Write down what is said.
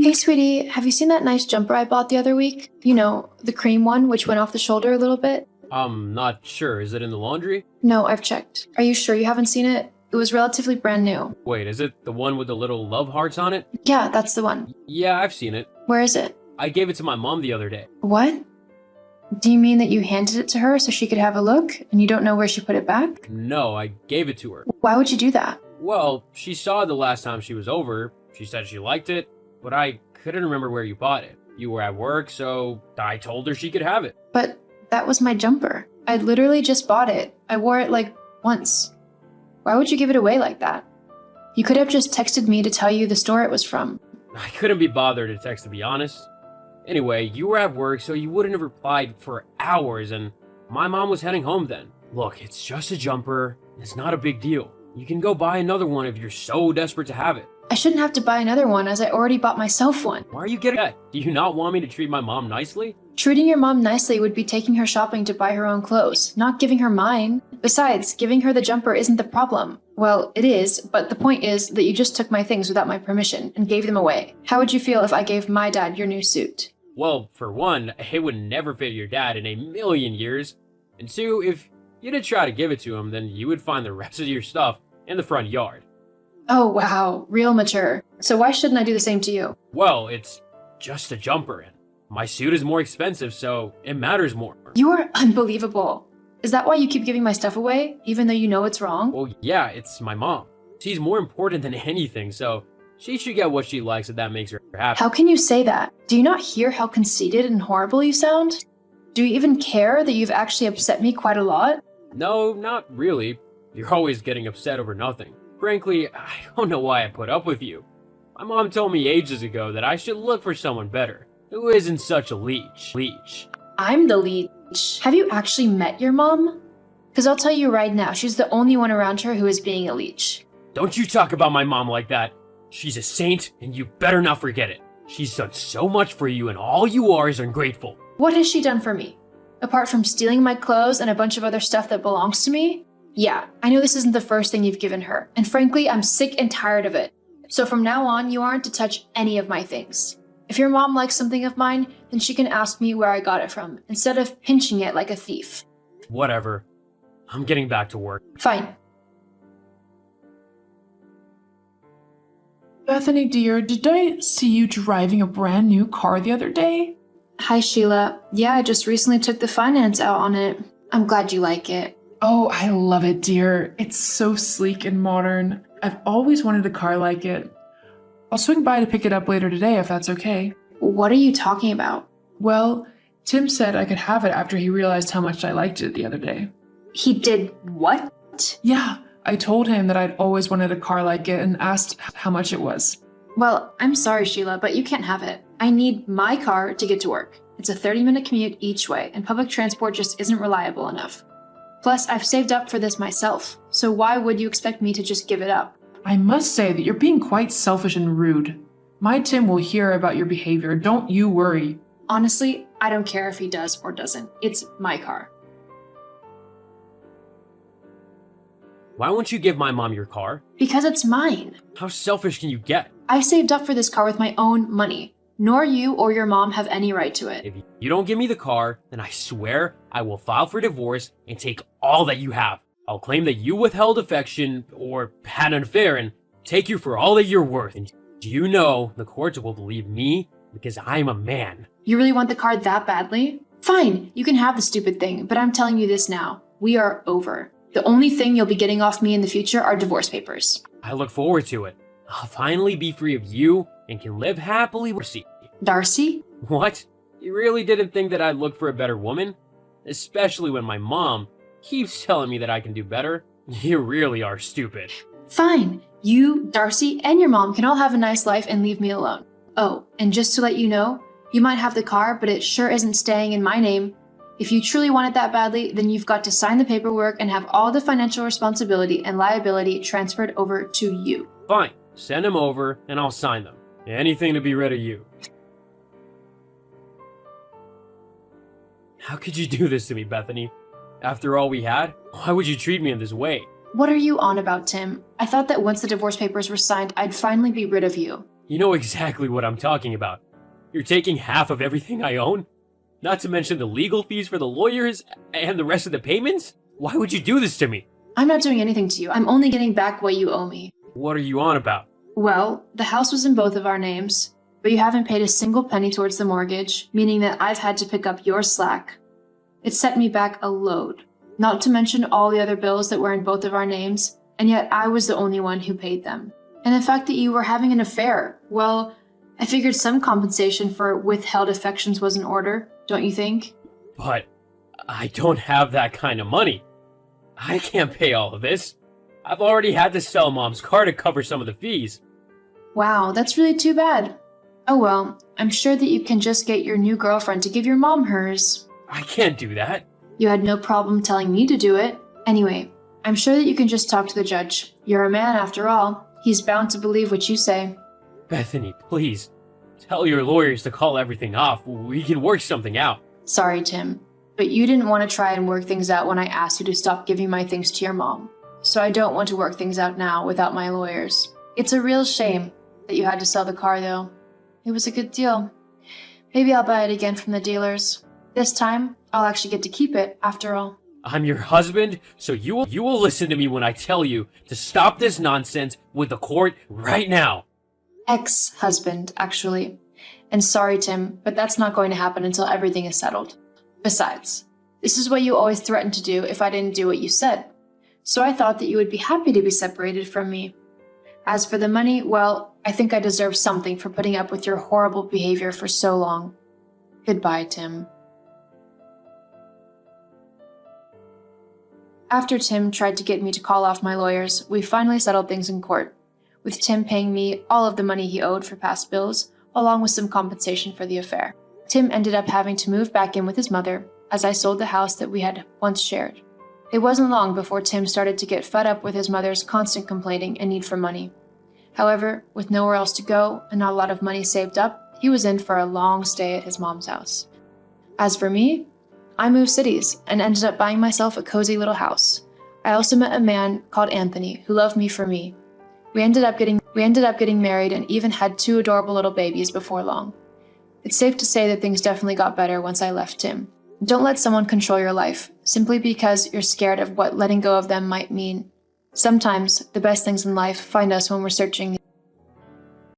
Hey, sweetie, have you seen that nice jumper I bought the other week? You know, the cream one, which went off the shoulder a little bit? I'm not sure. Is it in the laundry? No, I've checked. Are you sure you haven't seen it? It was relatively brand new. Wait, is it the one with the little love hearts on it? Yeah, that's the one. Yeah, I've seen it. Where is it? I gave it to my mom the other day. What? Do you mean that you handed it to her so she could have a look, and you don't know where she put it back? No, I gave it to her. Why would you do that? Well, she saw it the last time she was over. She said she liked it, but I couldn't remember where you bought it. You were at work, so I told her she could have it. But that was my jumper. I literally just bought it. I wore it like once. Why would you give it away like that? You could have just texted me to tell you the store it was from. I couldn't be bothered to text, to be honest. Anyway, you were at work, so you wouldn't have replied for hours, and my mom was heading home then. Look, it's just a jumper. It's not a big deal. You can go buy another one if you're so desperate to have it. I shouldn't have to buy another one as I already bought myself one. Why are you getting that? Do you not want me to treat my mom nicely? Treating your mom nicely would be taking her shopping to buy her own clothes, not giving her mine. Besides, giving her the jumper isn't the problem. Well, it is, but the point is that you just took my things without my permission and gave them away. How would you feel if I gave my dad your new suit? Well, for one, it would never fit your dad in a million years. And two, if you did try to give it to him, then you would find the rest of your stuff in the front yard. Oh wow, real mature. So why shouldn't I do the same to you? Well, it's just a jumper, and my suit is more expensive, so it matters more. You are unbelievable. Is that why you keep giving my stuff away, even though you know it's wrong? Well, yeah, it's my mom. She's more important than anything, so she should get what she likes if that makes her happy. How can you say that? Do you not hear how conceited and horrible you sound? Do you even care that you've actually upset me quite a lot? No, not really. You're always getting upset over nothing. Frankly, I don't know why I put up with you. My mom told me ages ago that I should look for someone better, who isn't such a leech. I'm the leech. Have you actually met your mom? Because I'll tell you right now, she's the only one around her who is being a leech. Don't you talk about my mom like that. She's a saint, and you better not forget it. She's done so much for you, and all you are is ungrateful. What has she done for me? Apart from stealing my clothes and a bunch of other stuff that belongs to me? Yeah, I know this isn't the first thing you've given her, and frankly, I'm sick and tired of it. So from now on, you aren't to touch any of my things. If your mom likes something of mine, then she can ask me where I got it from, instead of pinching it like a thief. Whatever. I'm getting back to work. Fine. Bethany, dear, did I see you driving a brand new car the other day? Hi, Sheila. Yeah, I just recently took the finance out on it. I'm glad you like it. Oh, I love it, dear. It's so sleek and modern. I've always wanted a car like it. I'll swing by to pick it up later today if that's okay. What are you talking about? Well, Tim said I could have it after he realized how much I liked it the other day. He did what? Yeah, I told him that I'd always wanted a car like it and asked how much it was. Well, I'm sorry, Sheila, but you can't have it. I need my car to get to work. It's a 30-minute commute each way, and public transport just isn't reliable enough. Plus, I've saved up for this myself, so why would you expect me to just give it up? I must say that you're being quite selfish and rude. My Tim will hear about your behavior, don't you worry. Honestly, I don't care if he does or doesn't. It's my car. Why won't you give my mom your car? Because it's mine. How selfish can you get? I saved up for this car with my own money. Nor you or your mom have any right to it. If you don't give me the car, then I swear I will file for divorce and take all that you have. I'll claim that you withheld affection or had an affair and take you for all that you're worth. And do you know the courts will believe me because I'm a man? You really want the car that badly? Fine, you can have the stupid thing, but I'm telling you this now. We are over. The only thing you'll be getting off me in the future are divorce papers. I look forward to it. I'll finally be free of you and can live happily with Darcy. Darcy? What? You really didn't think that I'd look for a better woman? Especially when my mom keeps telling me that I can do better? You really are stupid. Fine. You, Darcy, and your mom can all have a nice life and leave me alone. Oh, and just to let you know, you might have the car, but it sure isn't staying in my name. If you truly want it that badly, then you've got to sign the paperwork and have all the financial responsibility and liability transferred over to you. Fine. Send them over and I'll sign them. Anything to be rid of you. How could you do this to me, Bethany? After all we had, why would you treat me in this way? What are you on about, Tim? I thought that once the divorce papers were signed, I'd finally be rid of you. You know exactly what I'm talking about. You're taking half of everything I own? Not to mention the legal fees for the lawyers and the rest of the payments? Why would you do this to me? I'm not doing anything to you. I'm only getting back what you owe me. What are you on about? Well, the house was in both of our names, but you haven't paid a single penny towards the mortgage, meaning that I've had to pick up your slack. It set me back a load, not to mention all the other bills that were in both of our names, and yet I was the only one who paid them. And the fact that you were having an affair, well, I figured some compensation for withheld affections was in order, don't you think? But I don't have that kind of money. I can't pay all of this. I've already had to sell Mom's car to cover some of the fees. Wow, that's really too bad. Oh well, I'm sure that you can just get your new girlfriend to give your mom hers. I can't do that. You had no problem telling me to do it. Anyway, I'm sure that you can just talk to the judge. You're a man after all. He's bound to believe what you say. Bethany, please. Tell your lawyers to call everything off. We can work something out. Sorry, Tim, but you didn't want to try and work things out when I asked you to stop giving my things to your mom. So I don't want to work things out now without my lawyers. It's a real shame that you had to sell the car, though. It was a good deal. Maybe I'll buy it again from the dealers. This time, I'll actually get to keep it, after all. I'm your husband, so you will listen to me when I tell you to stop this nonsense with the court right now. Ex-husband, actually. And sorry, Tim, but that's not going to happen until everything is settled. Besides, this is what you always threatened to do if I didn't do what you said. So I thought that you would be happy to be separated from me. As for the money, well, I think I deserve something for putting up with your horrible behavior for so long. Goodbye, Tim. After Tim tried to get me to call off my lawyers, we finally settled things in court, with Tim paying me all of the money he owed for past bills, along with some compensation for the affair. Tim ended up having to move back in with his mother, as I sold the house that we had once shared. It wasn't long before Tim started to get fed up with his mother's constant complaining and need for money. However, with nowhere else to go and not a lot of money saved up, he was in for a long stay at his mom's house. As for me, I moved cities and ended up buying myself a cozy little house. I also met a man called Anthony who loved me for me. We ended up getting married and even had 2 adorable little babies before long. It's safe to say that things definitely got better once I left Tim. Don't let someone control your life simply because you're scared of what letting go of them might mean. Sometimes the best things in life find us when we're searching